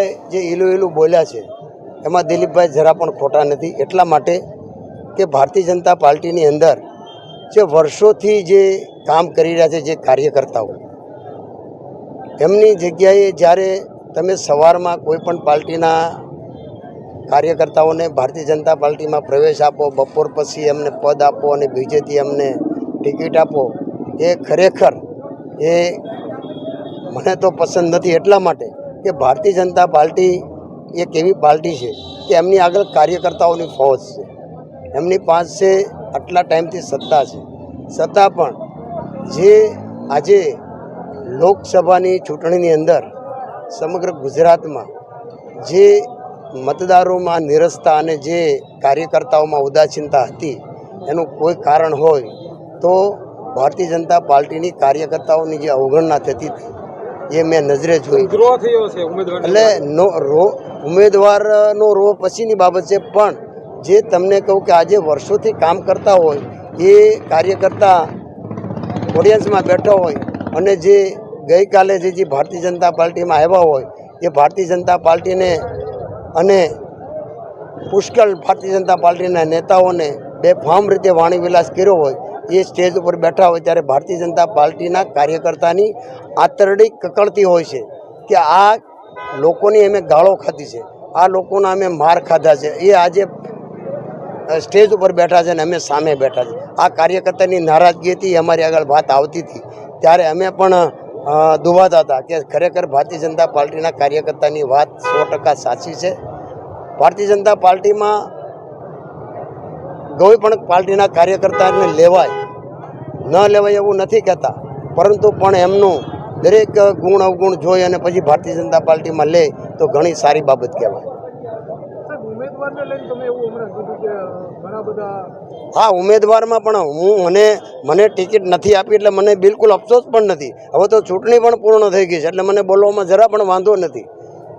દિલીપભાઈ જે ઈલું બોલ્યા છે એમાં દિલીપભાઈ જરા પણ ખોટા નથી, એટલા માટે કે ભારતીય જનતા પાર્ટીની અંદર જે વર્ષોથી જે કામ કરી રહ્યા છે જે કાર્યકર્તાઓ, એમની જગ્યાએ જ્યારે તમે સવારમાં કોઈ પણ પાર્ટીના કાર્યકર્તાઓને ભારતીય જનતા પાર્ટીમાં પ્રવેશ આપો, બપોર પછી એમને પદ આપો અને બીજેથી એમને ટિકિટ આપો, એ ખરેખર એ મને તો પસંદ નથી। એટલા માટે કે ભારતીય જનતા પાર્ટી એક એવી પાર્ટી છે કે એમની આગળ કાર્યકર્તાઓની ફૌજ છે, એમની પાસે આટલા ટાઈમથી સત્તા છે, છતાં પણ જે આજે લોકસભાની ચૂંટણીની અંદર સમગ્ર ગુજરાતમાં જે મતદારોમાં નિરસતા અને જે કાર્યકર્તાઓમાં ઉદાસીનતા હતી એનું કોઈ કારણ હોય તો ભારતીય જનતા પાર્ટીની કાર્યકર્તાઓની જે અવગણના થતી હતી એ મેં નજરે જોઈ। એટલે ઉમેદવારનો રોહ પછીની બાબત છે, પણ જે તમને કહું કે આજે વર્ષોથી કામ કરતા હોય એ કાર્યકર્તા ઓડિયન્સમાં બેઠો હોય અને જે ગઈકાલે જે ભારતીય જનતા પાર્ટીમાં આવ્યા હોય એ ભારતીય જનતા પાર્ટીને અને પુષ્કળ ભારતીય જનતા પાર્ટીના નેતાઓને બેફામ રીતે વાણીવિલાસ કર્યો હોય, એ સ્ટેજ ઉપર બેઠા હોય ત્યારે ભારતીય જનતા પાર્ટીના કાર્યકર્તાની આંતરડી કકળતી હોય છે કે આ લોકોની અમે ગાળો ખાધી છે, આ લોકોના અમે માર ખાધા છે, એ આજે સ્ટેજ ઉપર બેઠા છે અને અમે સામે બેઠા છે। આ કાર્યકર્તાની નારાજગીથી અમારી આગળ વાત આવતી હતી ત્યારે અમે પણ દુભાતા હતા કે ખરેખર ભારતીય જનતા પાર્ટીના કાર્યકર્તાની વાત 100% સાચી છે। ભારતીય જનતા પાર્ટીમાં કોઈ પણ પાર્ટીના કાર્યકર્તાને લેવાય ન લેવાય એવું નથી કહેતા, પરંતુ પણ એમનું દરેક ગુણ અવગુણ જોઈ અને પછી ભારતીય જનતા પાર્ટીમાં લે તો ઘણી સારી બાબત કહેવાય। હા, ઉમેદવારમાં પણ મને ટિકિટ નથી આપી એટલે મને બિલકુલ અફસોસ પણ નથી। હવે તો ચૂંટણી પણ પૂર્ણ થઈ ગઈ છે એટલે મને બોલવામાં જરા પણ વાંધો નથી,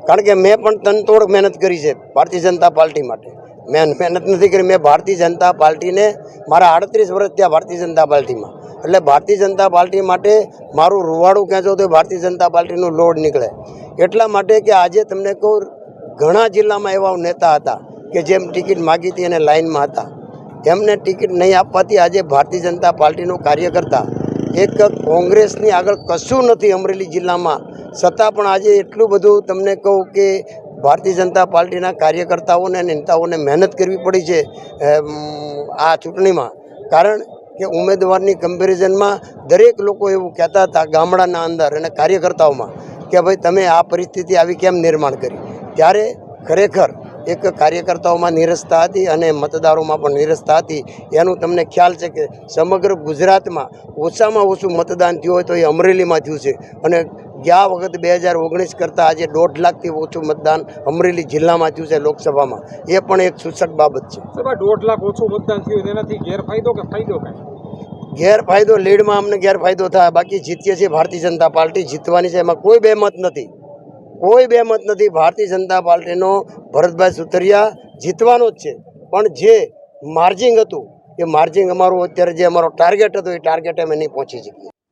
કારણ કે મેં પણ તનતોડ મહેનત કરી છે ભારતીય જનતા પાર્ટી માટે। મેં મહેનત નથી કરી, મેં ભારતીય જનતા પાર્ટીને મારા 38 વર્ષ થયા ભારતીય જનતા પાર્ટીમાં, એટલે ભારતીય જનતા પાર્ટી માટે મારું રૂવાડું ખેંચો તો ભારતીય જનતા પાર્ટીનું લોડ નીકળે। એટલા માટે કે આજે તમને કહું ઘણા જિલ્લામાં એવા નેતા હતા કે જેમ ટિકિટ માગી હતી અને લાઇનમાં હતા, એમને ટિકિટ નહીં આપવાથી આજે ભારતીય જનતા પાર્ટીનો કાર્યકર્તા એક કોંગ્રેસની આગળ કશું નથી અમરેલી જિલ્લામાં, છતાં પણ આજે એટલું બધું તમને કહું કે ભારતીય જનતા પાર્ટીના કાર્યકર્તાઓને અને નેતાઓને મહેનત કરવી પડી છે આ ચૂંટણીમાં। કારણ કે ઉમેદવારની કમ્પેરિઝનમાં દરેક લોકો એવું કહેતા હતા ગામડાના અંદર અને કાર્યકર્તાઓમાં કે ભાઈ તમે આ પરિસ્થિતિ આવી કેમ નિર્માણ કરી, ત્યારે ખરેખર એક કાર્યકર્તાઓમાં નિરસતા હતી અને મતદારોમાં પણ નિરસતા હતી। એનું તમને ખ્યાલ છે કે સમગ્ર ગુજરાતમાં ઓછામાં ઓછું મતદાન થયું હોય તો એ અમરેલીમાં થયું છે અને ગયા વખત 2019 કરતાં આજે 1.5 લાખથી ઓછું મતદાન અમરેલી જિલ્લામાં થયું છે લોકસભામાં, એ પણ એક સૂચક બાબત છે। 1.5 લાખ ઓછું મતદાન થયું, એનાથી ગેરફાયદો કે ફાયદો કાંઈ? ગેરફાયદો લીડમાં અમને ગેરફાયદો થાય, બાકી જીતીએ છીએ ભારતીય જનતા પાર્ટી જીતવાની છે, એમાં કોઈ બેમત નથી, કોઈ બેમત નથી। ભારતીય જનતા પાર્ટીનો ભરતભાઈ સુતરિયા જીતવાનો જ છે, પણ જે માર્જિંગ હતું એ માર્જિંગ અમારું અત્યારે જે અમારો ટાર્ગેટ હતો એ ટાર્ગેટ અમે નહીં પહોંચી શકીએ।